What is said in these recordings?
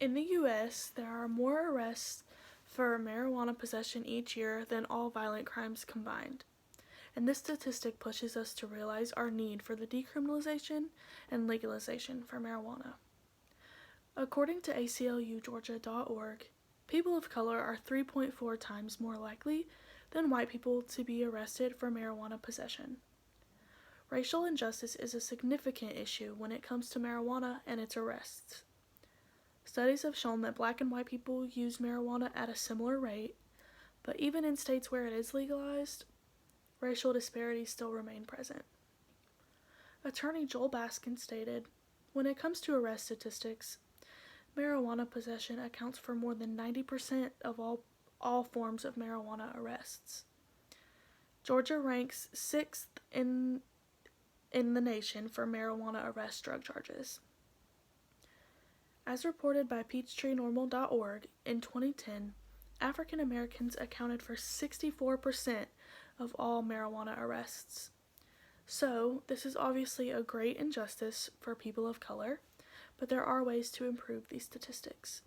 In the U.S., there are more arrests for marijuana possession each year than all violent crimes combined. And this statistic pushes us to realize our need for the decriminalization and legalization for marijuana. According to ACLUGeorgia.org, people of color are 3.4 times more likely than white people to be arrested for marijuana possession. Racial injustice is a significant issue when it comes to marijuana and its arrests. Studies have shown that black and white people use marijuana at a similar rate, but even in states where it is legalized, racial disparities still remain present. Attorney Joel Baskin stated, "When it comes to arrest statistics, marijuana possession accounts for more than 90% of all forms of marijuana arrests. Georgia ranks 6th in the nation for marijuana arrest drug charges." As reported by PeachtreeNormal.org, in 2010, African Americans accounted for 64% of all marijuana arrests. So, this is obviously a great injustice for people of color, but there are ways to improve these statistics.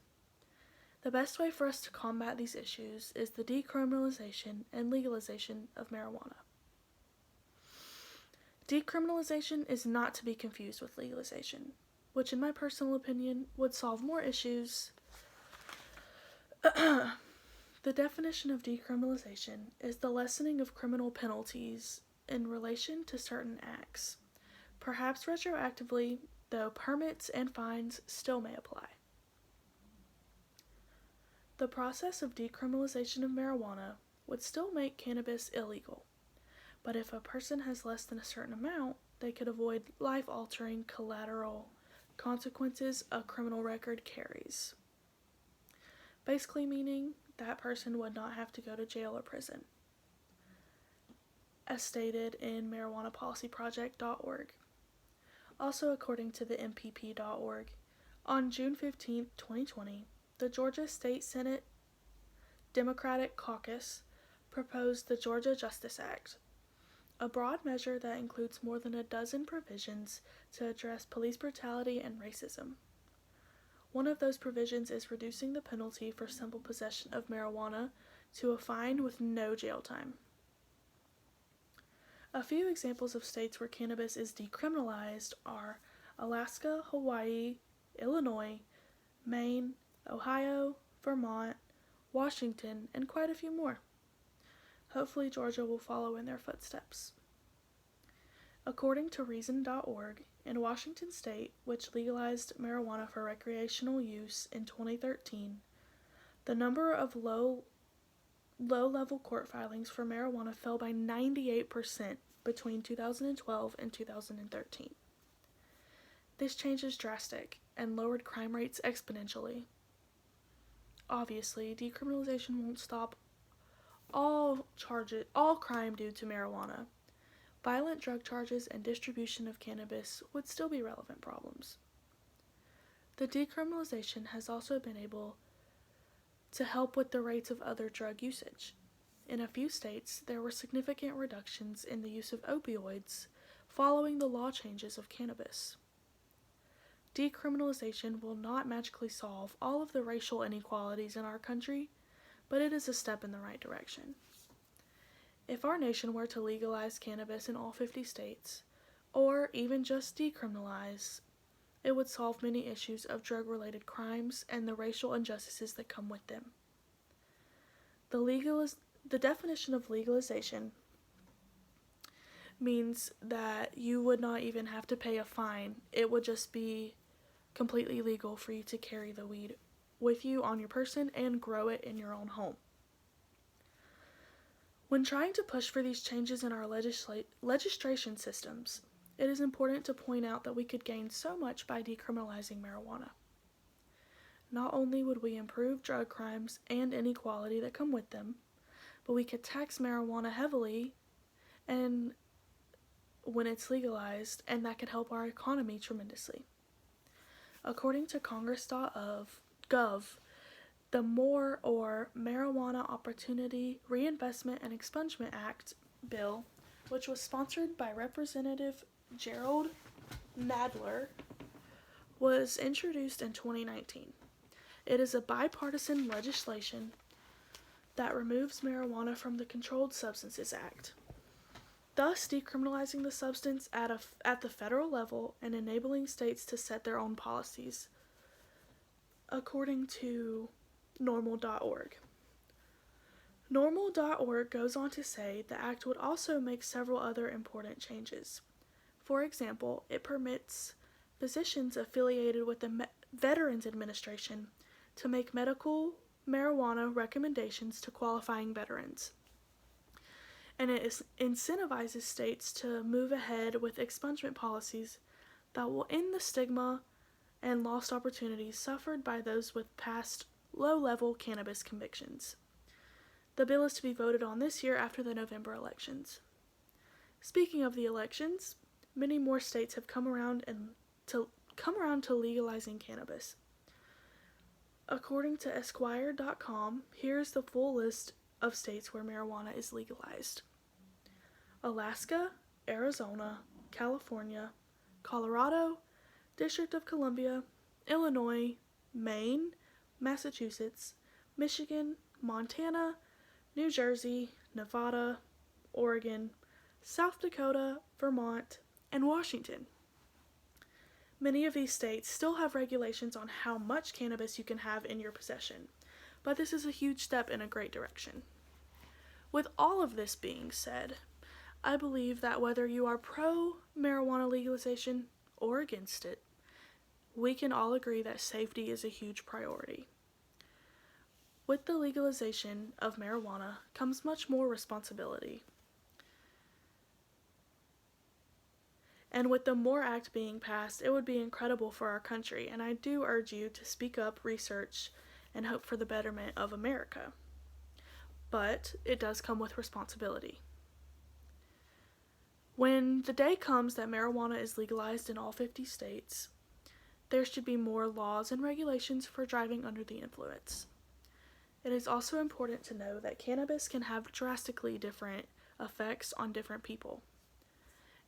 The best way for us to combat these issues is the decriminalization and legalization of marijuana. Decriminalization is not to be confused with legalization, which in my personal opinion would solve more issues. The definition of decriminalization is the lessening of criminal penalties in relation to certain acts, perhaps retroactively, though permits and fines still may apply. The process of decriminalization of marijuana would still make cannabis illegal, but if a person has less than a certain amount, they could avoid life-altering collateral consequences a criminal record carries. Basically meaning that person would not have to go to jail or prison, as stated in marijuanapolicyproject.org. Also, according to the MPP.org, on June 15, 2020, the Georgia State Senate Democratic Caucus proposed the Georgia Justice Act, a broad measure that includes more than a dozen provisions to address police brutality and racism. One of those provisions is reducing the penalty for simple possession of marijuana to a fine with no jail time. A few examples of states where cannabis is decriminalized are Alaska, Hawaii, Illinois, Maine, Ohio, Vermont, Washington, and quite a few more. Hopefully Georgia will follow in their footsteps. According to Reason.org, in Washington state, which legalized marijuana for recreational use in 2013, the number of low-level court filings for marijuana fell by 98% between 2012 and 2013. This change is drastic and lowered crime rates exponentially. Obviously, decriminalization won't stop all crime due to marijuana. Violent drug charges and distribution of cannabis would still be relevant problems. The decriminalization has also been able to help with the rates of other drug usage. In a few states, there were significant reductions in the use of opioids following the law changes of cannabis. Decriminalization will not magically solve all of the racial inequalities in our country, but it is a step in the right direction. If our nation were to legalize cannabis in all 50 states, or even just decriminalize, it would solve many issues of drug-related crimes and the racial injustices that come with them. The definition of legalization means that you would not even have to pay a fine. It would just be completely legal for you to carry the weed with you on your person and grow it in your own home. When trying to push for these changes in our legislation systems, it is important to point out that we could gain so much by decriminalizing marijuana. Not only would we improve drug crimes and inequality that come with them, but we could tax marijuana heavily and when it's legalized, and that could help our economy tremendously. According to Congress.gov, the MORE, or Marijuana Opportunity, Reinvestment, and Expungement Act bill, which was sponsored by Representative Gerald Nadler, was introduced in 2019. It is a bipartisan legislation that removes marijuana from the Controlled Substances Act, thus decriminalizing the substance at the federal level and enabling states to set their own policies, according to normal.org. Normal.org goes on to say the act would also make several other important changes. For example, it permits physicians affiliated with the Veterans Administration to make medical marijuana recommendations to qualifying veterans. And it incentivizes states to move ahead with expungement policies that will end the stigma and lost opportunities suffered by those with past low-level cannabis convictions. The bill is to be voted on this year after the November elections. Speaking of the elections, many more states have come around to legalizing cannabis. According to Esquire.com, here's the full list of states where marijuana is legalized: Alaska, Arizona, California, Colorado, District of Columbia, Illinois, Maine, Massachusetts, Michigan, Montana, New Jersey, Nevada, Oregon, South Dakota, Vermont, and Washington. Many of these states still have regulations on how much cannabis you can have in your possession, but this is a huge step in a great direction. With all of this being said, I believe that whether you are pro-marijuana legalization or against it, we can all agree that safety is a huge priority. With the legalization of marijuana comes much more responsibility. And with the MORE Act being passed, it would be incredible for our country, and I do urge you to speak up, research, and hope for the betterment of America. But it does come with responsibility. When the day comes that marijuana is legalized in all 50 states, there should be more laws and regulations for driving under the influence. It is also important to know that cannabis can have drastically different effects on different people.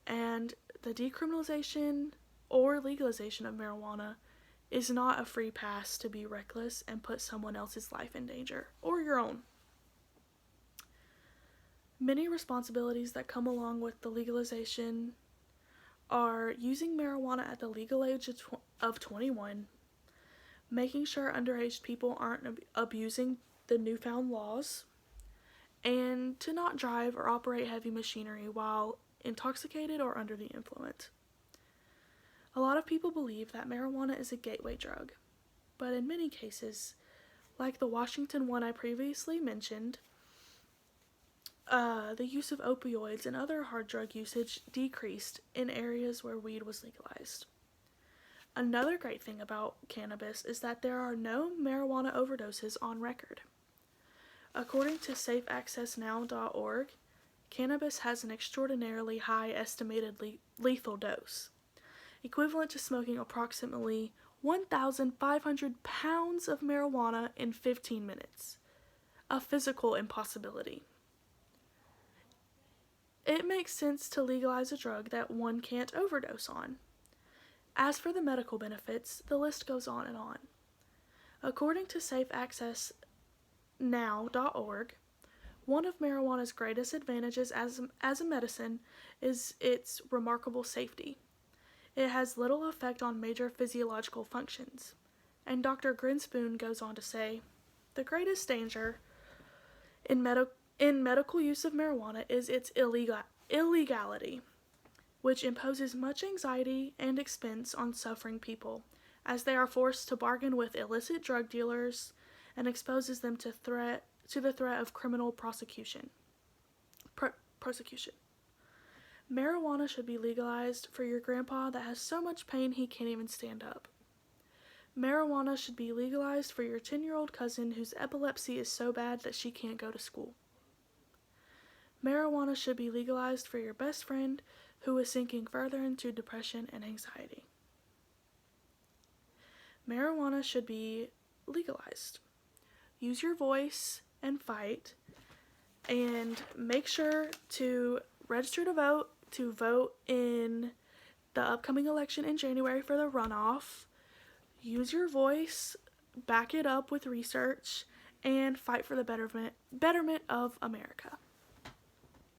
And the decriminalization or legalization of marijuana is not a free pass to be reckless and put someone else's life in danger, or your own. Many responsibilities that come along with the legalization are using marijuana at the legal age of 21, making sure underage people aren't abusing the newfound laws, and to not drive or operate heavy machinery while intoxicated or under the influence. A lot of people believe that marijuana is a gateway drug, but in many cases, like the Washington one I previously mentioned, the use of opioids and other hard drug usage decreased in areas where weed was legalized. Another great thing about cannabis is that there are no marijuana overdoses on record. According to safeaccessnow.org, cannabis has an extraordinarily high estimated lethal dose, equivalent to smoking approximately 1,500 pounds of marijuana in 15 minutes. A physical impossibility. It makes sense to legalize a drug that one can't overdose on. As for the medical benefits, the list goes on and on. According to safeaccessnow.org, one of marijuana's greatest advantages as a medicine is its remarkable safety. It has little effect on major physiological functions. And Dr. Grinspoon goes on to say, the greatest danger in medical use of marijuana is its illegality, which imposes much anxiety and expense on suffering people, as they are forced to bargain with illicit drug dealers and exposes them to the threat of criminal prosecution. Marijuana should be legalized for your grandpa that has so much pain he can't even stand up. Marijuana should be legalized for your 10-year-old cousin whose epilepsy is so bad that she can't go to school. Marijuana should be legalized for your best friend who is sinking further into depression and anxiety. Marijuana should be legalized. Use your voice and fight, and make sure to register to vote in the upcoming election in January for the runoff. Use your voice, back it up with research, and fight for the betterment of America.